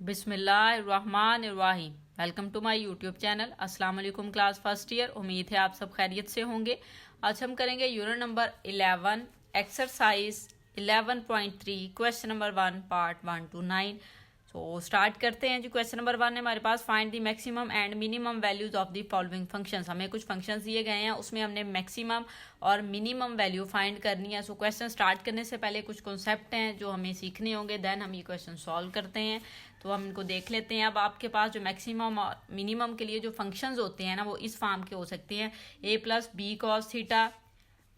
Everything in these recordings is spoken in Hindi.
बिस्मिल्लाहिर्रहमानिर्रहीम। Welcome to my YouTube channel. अस्सलाम वालेकुम क्लास फर्स्ट ईयर। उम्मीद है आप सब खैरियत से होंगे। आज हम करेंगे unit number 11 exercise 11.3 question number 1 part 1 to 9। तो स्टार्ट करते हैं जी। क्वेश्चन नंबर 1 है हमारे पास, find the maximum and minimum values of the following functions. हमें कुछ फंक्शंस दिए गए हैं, उसमें हमने मैक्सिमम और मिनिमम वैल्यू फाइंड करनी है। सो क्वेश्चन स्टार्ट करने से पहले कुछ कॉन्सेप्ट हैं जो हमें सीखने होंगे, देन हम ये क्वेश्चन सॉल्व करते हैं। तो हम इनको देख लेते हैं। अब आपके पास जो मैक्सिमम और मिनिमम के लिए जो फंक्शंस होते हैं ना, वो इस फॉर्म के हो सकते हैं, a plus B cos theta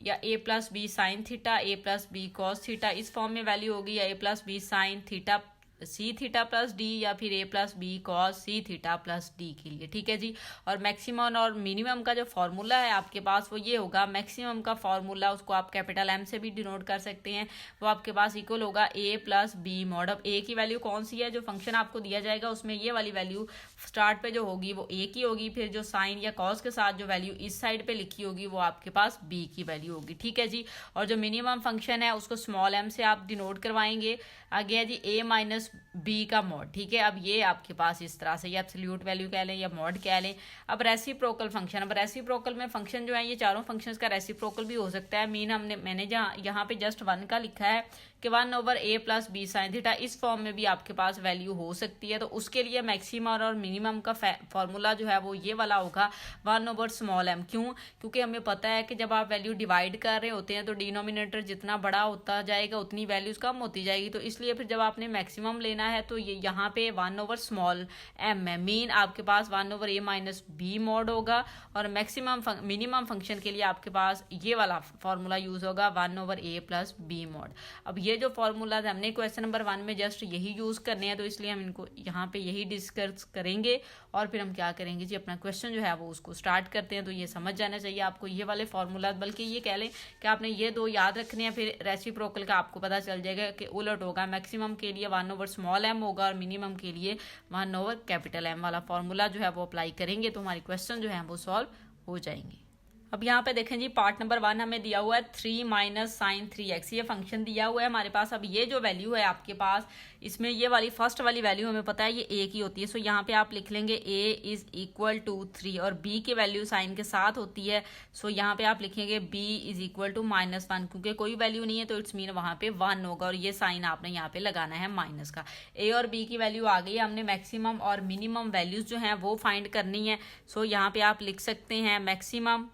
या a plus B sine theta, a plus B cos theta, इस फॉर्म में वैल्यू होगी, या a plus B sine theta C theta plus D, या फिर a plus B cos C theta plus D के लिए। ठीक है जी। और मैक्सिमम और मिनिमम का जो फॉर्मूला है आपके पास वो ये होगा, मैक्सिमम का फॉर्मूला उसको आप कैपिटल M से भी डिनोट कर सकते हैं, वो आपके पास इक्वल होगा a प्लस बी मॉड। अब a की वैल्यू कौन सी है, जो फंक्शन आपको दिया जाएगा उसमें ये वाली वैल्यू स्टार्ट पे जो होगी वो a की होगी, फिर जो साइन या कॉस के साथ जो वैल्यू इस साइड पे लिखी होगी वो आपके पास b की वैल्यू होगी। ठीक है जी। और जो मिनिमम फंक्शन है उसको स्मॉल m से आप डिनोट करवाएंगे। आगे है जी a माइनस बी का मॉड। ठीक है। अब ये आपके पास इस तरह से, ये एब्सोल्यूट वैल्यू कह लें या मॉड कह लें। अब रेसिप्रोकल फंक्शन, अब रेसिप्रोकल में फंक्शन जो है ये चारों फंक्शंस का रेसिप्रोकल भी हो सकता है। मीन मैंने यहाँ पे जस्ट 1 का लिखा है कि 1/a plus B sine theta, इस फॉर्म में भी आपके पास वैल्यू हो सकती है। तो उसके लिए मैक्सिमम और मिनिमम का फॉर्मूला जो है वो ये वाला होगा 1/m। क्यों? क्योंकि हमें पता है कि जब आप वैल्यू डिवाइड कर रहे होते हैं तो डिनोमिनेटर जितना बड़ा होता जाएगा उतनी वैल्यूज कम होती जाएगी। तो इसलिए फिर जब आपने मैक्सिमम लेना है तो ये यहाँ पे 1/m है। मीन आपके पास 1/a माइनस बी मॉड होगा, और मैक्सिमम मिनिमम फंक्शन के लिए आपके पास ये वाला फॉर्मूला यूज होगा 1/a प्लस बी मॉड। अब ये जो फॉर्मूला हमने क्वेश्चन नंबर 1 में जस्ट यही यूज करने हैं, तो इसलिए हम इनको यहाँ पे यही डिस्कस करेंगे और फिर हम क्या करेंगे जी, अपना क्वेश्चन जो है वो उसको स्टार्ट करते हैं। तो ये समझ जाना चाहिए आपको ये वाले फॉर्मूला, बल्कि ये कह लें कि आपने ये दो याद रखने हैं, फिर रेसिप्रोकल का आपको पता चल जाएगा कि उलट होगा। मैक्सिमम के लिए 1/m होगा और मिनिमम के लिए 1/M वाला फॉर्मूला जो है वो अप्लाई करेंगे, तो हमारे क्वेश्चन जो है वो सॉल्व हो जाएंगे। अब यहाँ पे देखें जी, पार्ट नंबर 1 हमें दिया हुआ है 3 माइनस साइन 3x, ये फंक्शन दिया हुआ है हमारे पास। अब ये जो वैल्यू है आपके पास, इसमें ये वाली फर्स्ट वाली वैल्यू हमें पता है ये a की होती है। सो यहाँ पे आप लिख लेंगे a इज इक्वल टू 3, और b की वैल्यू साइन के साथ होती है। सो यहाँ पे आप लिखेंगे b इज इक्वल टू -1, क्योंकि कोई वैल्यू नहीं है तो इट्स मीन वहां पे 1 होगा, और ये साइन आपने यहाँ पे लगाना है माइनस का। a और b की वैल्यू आ गई है, हमने मैक्सिमम और मिनिमम वैल्यूज जो है वो फाइंड करनी है। सो यहाँ पे आप लिख सकते हैं मैक्सिमम।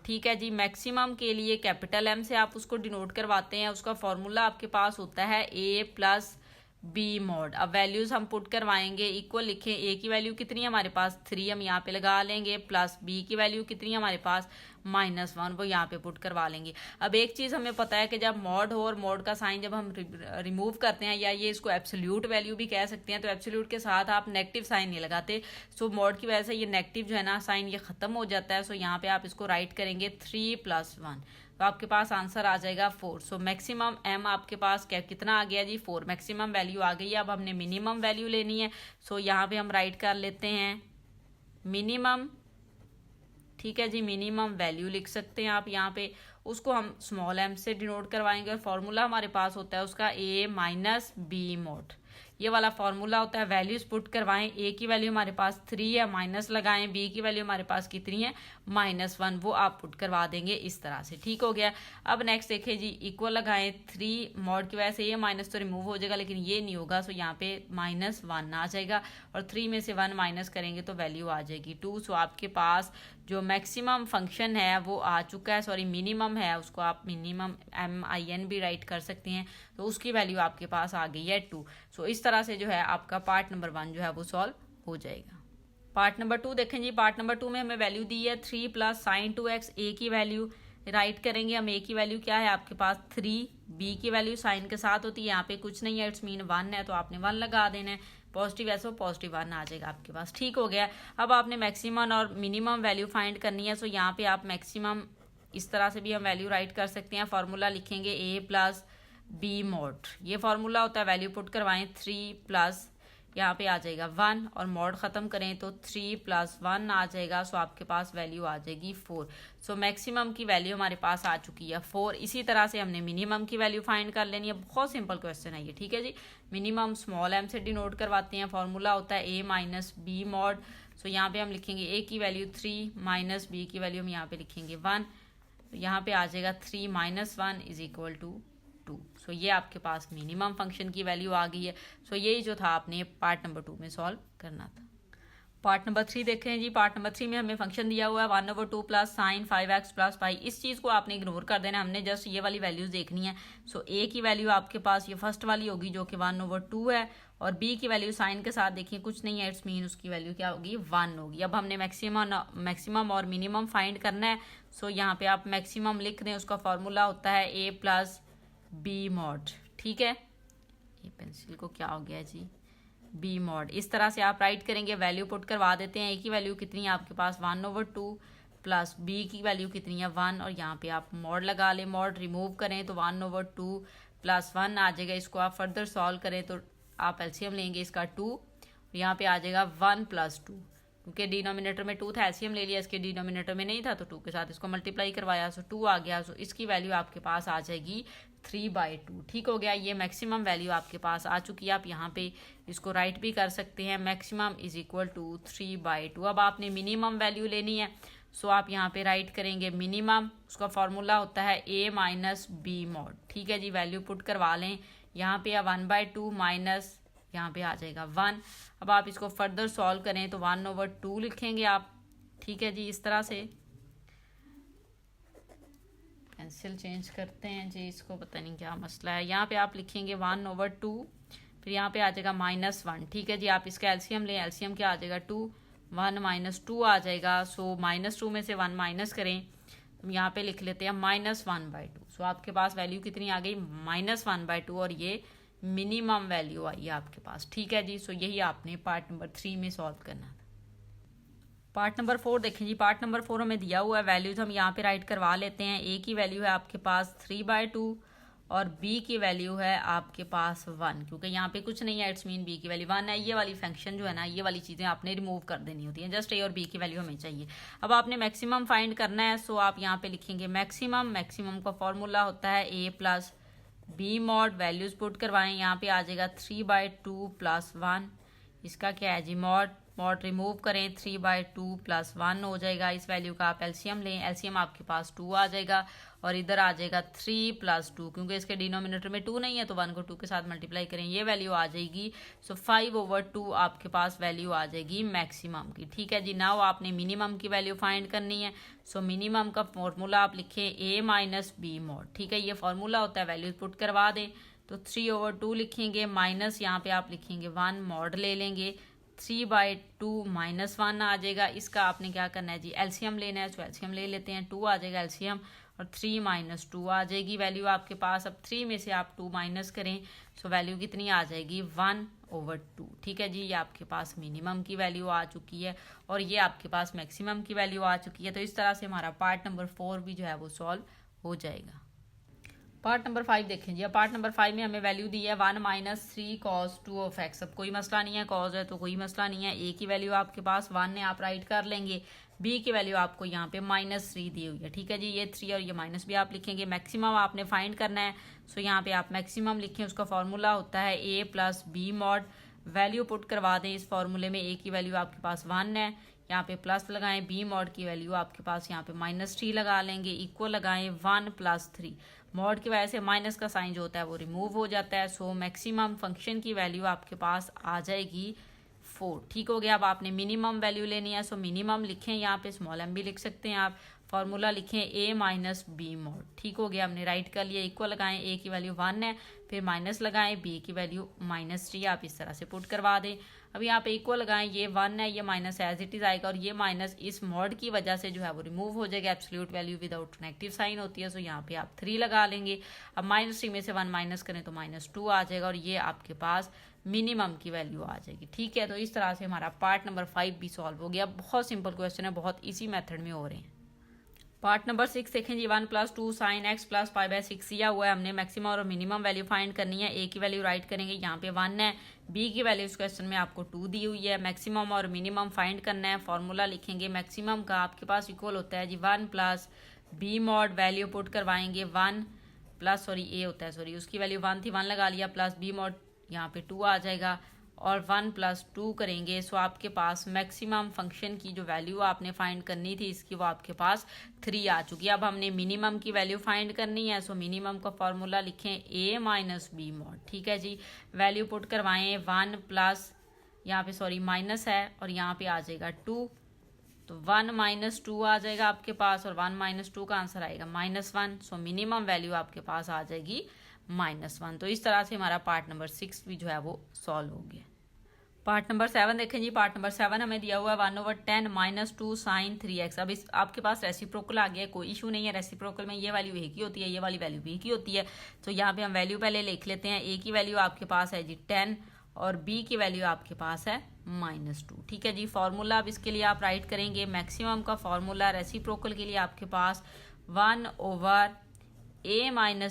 ठीक है जी। मैक्सिमम के लिए कैपिटल M से आप उसको डिनोट करवाते हैं। उसका फॉर्मूला आपके पास होता है a प्लस बी मॉड। अब वैल्यूज हम पुट करवाएंगे, इक्वल लिखें, a की वैल्यू कितनी है हमारे पास 3, हम यहाँ पे लगा लेंगे, प्लस b की वैल्यू कितनी है हमारे पास -1, वो यहाँ पे पुट करवा लेंगे। अब एक चीज हमें पता है कि जब मॉड हो और मॉड का साइन जब हम रिमूव करते हैं, या ये इसको एब्सोल्यूट वैल्यू भी कह सकते हैं, तो एब्सोल्यूट के साथ आप नेगेटिव साइन नहीं लगाते। सो मॉड की वजह से ये नेगेटिव जो है ना साइन ये खत्म हो जाता है। सो यहाँ पे आप इसको राइट करेंगे 3 + 1, तो आपके पास आंसर आ जाएगा 4। सो मैक्सिमम m आपके पास क्या कितना आ गया जी 4, मैक्सिमम वैल्यू आ गई है। अब हमने मिनिमम वैल्यू लेनी है। सो यहाँ पे हम राइट कर लेते हैं मिनिमम। ठीक है जी। मिनिमम वैल्यू लिख सकते हैं आप यहाँ पे, उसको हम स्मॉल m से डिनोट करवाएंगे, और फॉर्मूला हमारे पास होता है उसका a माइनस बी मॉड, ये वाला फॉर्मूला होता है। वैल्यूज पुट करवाएं, a की वैल्यू हमारे पास 3 है, माइनस लगाएं, b की वैल्यू हमारे पास कितनी है -1, वो आप पुट करवा देंगे इस तरह से। ठीक हो गया। अब नेक्स्ट देखें जी, इक्वल लगाएं 3 मॉड की वजह से ये माइनस तो रिमूव हो जाएगा, लेकिन ये नहीं होगा। सो यहाँ पे -1 आ जाएगा, और 3 में से 1 माइनस करेंगे तो वैल्यू आ जाएगी 2। सो आपके पास जो मैक्सिमम फंक्शन है वो आ चुका है, सॉरी मिनिमम है, उसको आप मिनिमम MIN भी राइट कर सकते हैं, तो उसकी वैल्यू आपके पास आ गई है 2। सो इस तरह से जो है आपका पार्ट नंबर 1 जो है वो सॉल्व हो जाएगा। पार्ट नंबर 2 देखें जी। पार्ट नंबर 2 में हमें वैल्यू दी है 3 प्लस साइन 2x, a की वैल्यू राइट करेंगे हम। a की वैल्यू क्या है आपके पास 3, b की वैल्यू साइन के साथ होती है, यहाँ पे कुछ नहीं है, इट्स मीन 1 है, तो आपने 1 लगा देना है। पॉजिटिव है सो पॉजिटिव 1 आ जाएगा आपके पास। ठीक हो गया। अब आपने मैक्सिमम और मिनिमम वैल्यू फाइंड करनी है। सो यहाँ पे आप मैक्सिमम इस तरह से भी हम वैल्यू राइट कर सकते हैं। फॉर्मूला लिखेंगे a प्लस बी मॉड, ये फॉर्मूला होता है। वैल्यू पुट करवाएं 3 प्लस यहाँ पे आ जाएगा 1 और मॉड ख़त्म करें तो 3 + 1 आ जाएगा। सो आपके पास वैल्यू आ जाएगी 4। सो मैक्सिमम की वैल्यू हमारे पास आ चुकी है 4। इसी तरह से हमने मिनिमम की वैल्यू फाइंड कर लेनी है। बहुत सिंपल क्वेश्चन है ये, ठीक है जी। मिनिमम स्मॉल m से डिनोट करवाते हैं, फॉर्मूला होता है a - b मॉड। सो यहाँ पे हम लिखेंगे a की वैल्यू 3 माइनस b की वैल्यू हम यहाँ पे लिखेंगे 1। तो यहाँ पे आ जाएगा 3 - 1 = 2। सो ये आपके पास मिनिमम फंक्शन की वैल्यू आ गई है। सो यही जो था आपने पार्ट नंबर 2 में सॉल्व करना था। पार्ट नंबर 3 देख रहे हैं जी। पार्ट नंबर 3 में हमें फंक्शन दिया हुआ है 1/2 + sin 5x + पाई। इस चीज़ को आपने इग्नोर कर देना है, हमने जस्ट ये वाली वैल्यूज देखनी है। सो a की वैल्यू आपके पास ये फर्स्ट वाली होगी जो कि 1/2 है, और b की वैल्यू साइन के साथ देखिए कुछ नहीं है, इट्स मीन उसकी वैल्यू क्या होगी 1 होगी। अब हमने मैक्सिमम और मिनिमम फाइंड करना है। सो यहाँ पे आप मैक्सिमम लिख दें, उसका फॉर्मूला होता है a + b मॉड, ठीक है। ये पेंसिल को क्या हो गया जी, b मॉड। इस तरह से आप राइट करेंगे, वैल्यू पुट करवा देते हैं। a की वैल्यू कितनी है आपके पास 1/2 प्लस b की वैल्यू कितनी है 1, और यहाँ पे आप मॉड लगा लें। मॉड रिमूव करें तो 1/2 + 1 आ जाएगा। इसको आप फर्दर सॉल्व करें तो आप एलसीएम लेंगे इसका 2, यहाँ पे आ जाएगा 1 + 2, क्योंकि डिनोमिनेटर में 2 था, एलसीएम ले लिया, इसके डिनोमिनेटर में नहीं था तो 2 के साथ इसको मल्टीप्लाई करवाया, सो 2 आ गया। सो इसकी वैल्यू आपके पास आ जाएगी 3/2, ठीक हो गया। ये मैक्सिमम वैल्यू आपके पास आ चुकी है। आप यहाँ पे इसको राइट भी कर सकते हैं, मैक्सिमम = 3/2। अब आपने मिनिमम वैल्यू लेनी है। सो आप यहाँ पे राइट करेंगे मिनिमम, उसका फॉर्मूला होता है a - b मॉड, ठीक है जी। वैल्यू पुट करवा लें, यहाँ पे 1/2 माइनस यहाँ पे आ जाएगा 1। अब आप इसको फर्दर सॉल्व करें तो 1/2 लिखेंगे आप, ठीक है जी। इस तरह से पेंसिल चेंज करते हैं जी, इसको पता नहीं क्या मसला है। यहाँ पे आप लिखेंगे 1/2, फिर यहाँ पे आ जाएगा -1, ठीक है जी। आप इसका एलसीएम लें, एलसीएम क्या आ जाएगा 2, 1 - 2 आ जाएगा। सो -2 में से 1 माइनस करें तो यहाँ पे लिख लेते हैं -1/2। सो आपके पास वैल्यू कितनी आ गई -1/2, और ये मिनिमम वैल्यू आई है आपके पास, ठीक है जी। सो यही आपने पार्ट नंबर 3 में सॉल्व करना था। पार्ट नंबर 4 देखें जी। पार्ट नंबर 4 हमें दिया हुआ है, वैल्यूज हम यहाँ पे राइट करवा लेते हैं। a की वैल्यू है आपके पास 3/2 और b की वैल्यू है आपके पास 1, क्योंकि यहाँ पे कुछ नहीं है, इट्स मीन b की वैल्यू 1 है। ये वाली फंक्शन जो है ना, ये वाली चीज़ें आपने रिमूव कर देनी होती हैं, जस्ट a और b की वैल्यू हमें चाहिए। अब आपने मैक्सिमम फाइंड करना है। सो आप यहाँ पे लिखेंगे मैक्सिमम का फॉर्मूला होता है a + b mod. Values put करवाएं, यहाँ पे आ जाएगा 3/2 + 1। इसका क्या है जी मॉड रिमूव करें, 3/2 + 1 हो जाएगा। इस वैल्यू का आप एलसीएम लें, एलसीएम आपके पास 2 आ जाएगा, और इधर आ जाएगा 3 + 2, क्योंकि इसके डिनोमिनेटर में 2 नहीं है तो 1 को 2 के साथ मल्टीप्लाई करें, ये वैल्यू आ जाएगी। सो 5/2 आपके पास वैल्यू आ जाएगी मैक्सिमम की, ठीक है जी। नाउ आपने मिनिमम की वैल्यू फाइंड करनी है। सो मिनिमम का फॉर्मूला आप लिखें a - b मॉड, ठीक है। ये फॉर्मूला होता है, वैल्यूज पुट करवा दें तो 3/2 लिखेंगे, माइनस यहाँ पे आप लिखेंगे 1, मॉड ले लेंगे, 3/2 - 1 आ जाएगा। इसका आपने क्या करना है जी, एलसीएम लेना है। तो एलसीएम ले लेते हैं, 2 आ जाएगा एलसीएम, और 3 - 2 आ जाएगी वैल्यू आपके पास। अब 3 में से आप 2 माइनस करें, सो वैल्यू कितनी आ जाएगी 1/2, ठीक है जी। ये आपके पास मिनिमम की वैल्यू आ चुकी है, और ये आपके पास मैक्सिमम की वैल्यू आ चुकी है। तो इस तरह से हमारा पार्ट नंबर 4 भी जो है वो सॉल्व हो जाएगा। पार्ट नंबर 5 देखें जी। अब पार्ट नंबर 5 में हमें वैल्यू दी है 1 - 3 cos 2 of x। अब कोई मसला नहीं है, कॉज है तो कोई मसला नहीं है। a की वैल्यू आपके पास 1 है, आप राइट कर लेंगे। b की वैल्यू आपको यहाँ पे -3 दी हुई है, ठीक है जी। ये 3 और ये माइनस भी आप लिखेंगे। मैक्सिमम आपने फाइंड करना है। सो यहाँ पे आप मैक्सिमम लिखें, उसका फॉर्मूला होता है a + b mod. Value put करवा दें इस फॉर्मूले में। a की वैल्यू आपके पास 1 है, यहाँ पे प्लस लगाएं। b मॉड की वैल्यू आपके पास यहाँ पे -3 लगा लेंगे, इक्वल लगाएं 1 + 3। मॉड की वजह से माइनस का साइन जो होता है वो रिमूव हो जाता है। सो मैक्सिमम फंक्शन की वैल्यू आपके पास आ जाएगी 4, ठीक हो गया। अब आपने मिनिमम वैल्यू लेनी है। सो मिनिमम लिखें, यहाँ पे स्मॉल m भी लिख सकते हैं आप। फॉर्मूला लिखें a - b मॉड, ठीक हो गया। हमने राइट कर लिया, इक्वल लगाएं, a की वैल्यू 1 है, फिर माइनस लगाएं, b की वैल्यू -3 आप इस तरह से पुट करवा दें। अब यहाँ पे इक्वल लगाएं, ये 1 है, ये माइनस एज इट इज आएगा, और ये माइनस इस मॉड की वजह से जो है वो रिमूव हो जाएगा। Absolute value without negative sign होती है, सो यहाँ पे आप 3 लगा लेंगे। अब -3 में से 1 माइनस करें तो -2 आ जाएगा, और ये आपके पास मिनिमम की वैल्यू आ जाएगी, ठीक है। तो इस तरह से हमारा पार्ट नंबर 5 भी सॉल्व हो गया। बहुत सिंपल क्वेश्चन है, बहुत इजी मेथड में हो रहे हैं। पार्ट नंबर 6 देखें जी 1 + 2 sin x + π/6 दिया हुआ है। हमने मैक्सिमम और मिनिमम वैल्यू फाइंड करनी है। ए की वैल्यू राइट करेंगे, यहाँ पे 1 है। बी की वैल्यू इस क्वेश्चन में आपको 2 दी हुई है। मैक्सिमम और मिनिमम फाइंड करना है। फॉर्मूला लिखेंगे मैक्सिमम का आपके पास इक्वल होता है जी 1 + बी मॉड, वैल्यू पुट करवाएंगे 1 प्लस ए होता है उसकी वैल्यू 1 थी, 1 लगा लिया, प्लस बी मॉड यहाँ पे 2 आ जाएगा और 1 + 2 करेंगे। सो आपके पास मैक्सिमम फंक्शन की जो वैल्यू आपने फाइंड करनी थी इसकी वो आपके पास 3 आ चुकी है। अब हमने मिनिमम की वैल्यू फाइंड करनी है। सो मिनिमम का फॉर्मूला लिखें a - b मॉड, ठीक है जी। वैल्यू पुट करवाएं 1 प्लस यहाँ पे माइनस है और यहाँ पे आ जाएगा 2, तो 1 - 2 आ जाएगा आपके पास और 1 - 2 का आंसर आएगा -1। सो मिनिमम वैल्यू आपके पास आ जाएगी -1। तो इस तरह से हमारा पार्ट नंबर 6 भी जो है वो सॉल्व हो गया। पार्ट नंबर 7 देखें जी। पार्ट नंबर 7 हमें दिया हुआ है 1/10 - 2 sin 3x। अब इस आपके पास रेसिप्रोकल आ गया, कोई इशू नहीं है। रेसिप्रोकल में ये वैल्यू एक ही होती है, ये वाली वैल्यू भी एक ही होती है। तो यहाँ पे हम वैल्यू पहले लिख लेते हैं। ए की वैल्यू आपके पास है जी 10 और बी की वैल्यू आपके पास है -2, ठीक है जी। फॉर्मूला अब इसके लिए आप राइट करेंगे। मैक्सिमम का फॉर्मूला रेसिप्रोकल के लिए आपके पास 1/a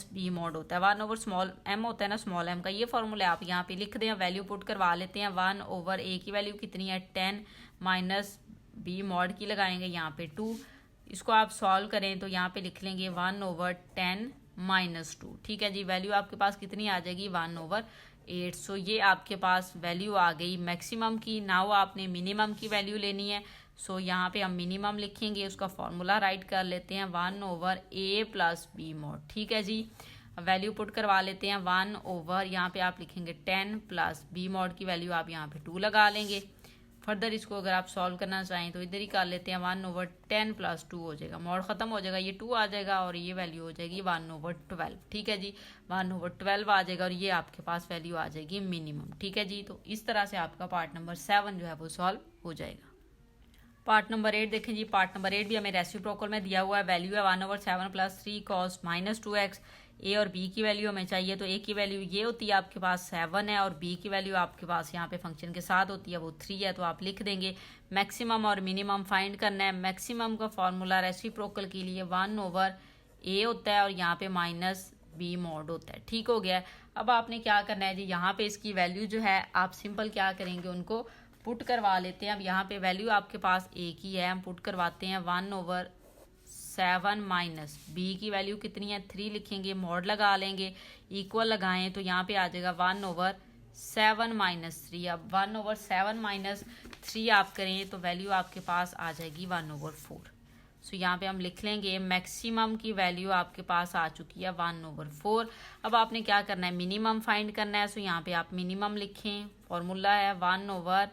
- b मॉड होता है। 1 स्मॉल m होता है ना, स्मॉल m का ये फॉर्मूला आप यहाँ पे लिख दें। वैल्यू पुट करवा लेते हैं। 1/a की वैल्यू कितनी है 10 माइनस b मॉड की लगाएंगे यहाँ पे 2। इसको आप सॉल्व करें तो यहाँ पे लिख लेंगे 1/10 - 2, ठीक है जी। वैल्यू आपके पास कितनी आ जाएगी 1/8। सो ये आपके पास वैल्यू आ गई मैक्सिमम की। नाउ आपने मिनिमम की वैल्यू लेनी है। सो यहाँ पे हम मिनिमम लिखेंगे, उसका फॉर्मूला राइट कर लेते हैं 1/a + b मॉड, ठीक है जी। वैल्यू पुट करवा लेते हैं 1/, यहाँ पे आप लिखेंगे 10 प्लस b मॉड की वैल्यू आप यहाँ पे 2 लगा लेंगे। फर्दर इसको अगर आप सॉल्व करना चाहें तो इधर ही कर लेते हैं। 1/10 + 2 हो जाएगा, मॉड खत्म हो जाएगा, ये 2 आ जाएगा और ये वैल्यू हो जाएगी 1/12, ठीक है जी। 1/12 आ जाएगा और ये आपके पास वैल्यू आ जाएगी मिनिमम, ठीक है जी। तो इस तरह से आपका पार्ट नंबर 7 जो है वो सॉल्व हो जाएगा। पार्ट नंबर 8 देखें जी। पार्ट नंबर 8 भी हमें रेसिप्रोकल में दिया हुआ है। वैल्यू है 1/7 + 3 cos -2x। ए और बी की वैल्यू हमें चाहिए, तो ए की वैल्यू ये होती है आपके पास 7 है और बी की वैल्यू आपके पास यहाँ पे फंक्शन के साथ होती है वो 3 है। तो आप लिख देंगे मैक्सिमम और मिनिमम फाइंड करना है। मैक्सिमम का फॉर्मूला रेसिप्रोकल के लिए 1/a होता है और यहाँ पे -b मॉड होता है, ठीक हो गया। अब आपने क्या करना है जी, यहाँ पे इसकी वैल्यू जो है आप सिंपल क्या करेंगे, उनको पुट करवा लेते हैं। अब यहाँ पे वैल्यू आपके पास एक ही है, हम पुट करवाते हैं 1/7 माइनस बी की वैल्यू कितनी है 3 लिखेंगे, मॉड लगा लेंगे, इक्वल लगाएं तो यहाँ पे आ जाएगा 1/7 - 3। अब 1/7 - 3 आप करें तो वैल्यू आपके पास आ जाएगी 1/4। सो यहाँ पे हम लिख लेंगे मैक्सिमम की वैल्यू आपके पास आ चुकी है 1/4। अब आपने क्या करना है, मिनिमम फाइंड करना है। सो यहाँ पे आप मिनिमम लिखें, फॉर्मूला है 1/a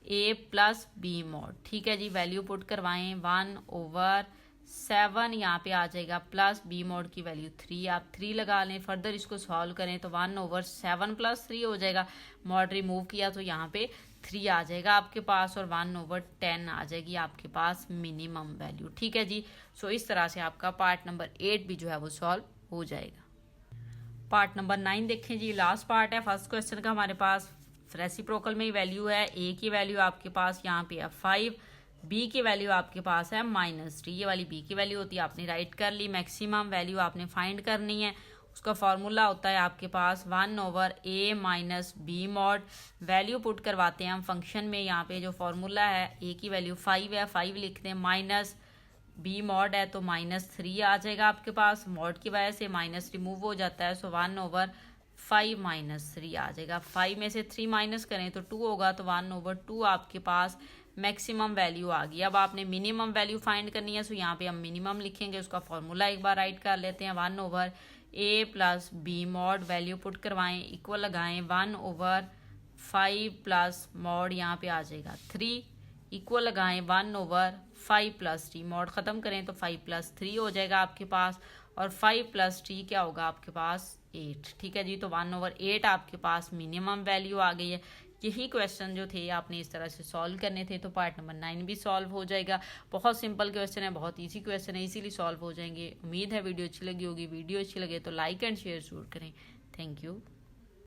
+ b मॉड, ठीक है जी। वैल्यू पुट करवाएं 1/7 यहाँ पे आ जाएगा प्लस b मॉड की वैल्यू 3, आप 3 लगा लें। फर्दर इसको सॉल्व करें तो 1/7 + 3 हो जाएगा। मॉड रिमूव किया तो यहाँ पे 3 आ जाएगा आपके पास और 1/10 आ जाएगी आपके पास मिनिमम वैल्यू, ठीक है जी। सो इस तरह से आपका पार्ट नंबर 8 भी जो है वो सॉल्व हो जाएगा। पार्ट नंबर 9 देखें जी, लास्ट पार्ट है फर्स्ट क्वेश्चन का। हमारे पास रेसिप्रोकल में ही वैल्यू है। ए की वैल्यू आपके पास यहाँ पे है 5, बी की वैल्यू आपके पास है -3। ये वाली बी की वैल्यू होती है, आपने राइट कर ली। मैक्सिमम वैल्यू आपने फाइंड करनी है, उसका फॉर्मूला होता है आपके पास 1/a - b mod. Value put करवाते हैं हम फंक्शन में। यहाँ पे जो फॉर्मूला है ए की वैल्यू 5 है, 5 लिखते हैं, माइनस b मॉड है तो -3 आ जाएगा आपके पास। मॉड की वजह से माइनस रिमूव हो जाता है, सो 1/5 - 3 आ जाएगा। 5 में से 3 माइनस करें तो 2 होगा, तो 1/2 आपके पास मैक्सिमम वैल्यू आ गई। अब आपने मिनिमम वैल्यू फाइंड करनी है, सो यहाँ पे हम मिनिमम लिखेंगे, उसका फॉर्मूला एक बार राइट कर लेते हैं 1/a + b mod. Value put करवाएं, इक्वल लगाएं, 1/5 + मॉड यहाँ पे आ जाएगा 3, इक्वल लगाएं 1/5 + 3, मॉड खत्म करें तो 5 + 3 हो जाएगा आपके पास और 5 + 3 क्या होगा आपके पास 8, ठीक है जी। तो 1/8 आपके पास मिनिमम वैल्यू आ गई है। यही क्वेश्चन जो थे आपने इस तरह से सॉल्व करने थे, तो पार्ट नंबर 9 भी सॉल्व हो जाएगा। बहुत सिंपल क्वेश्चन है, बहुत इजी क्वेश्चन है, इसीलिए सॉल्व हो जाएंगे। उम्मीद है वीडियो अच्छी लगी होगी। वीडियो अच्छी लगे तो लाइक एंड शेयर जरूर करें। Thank you.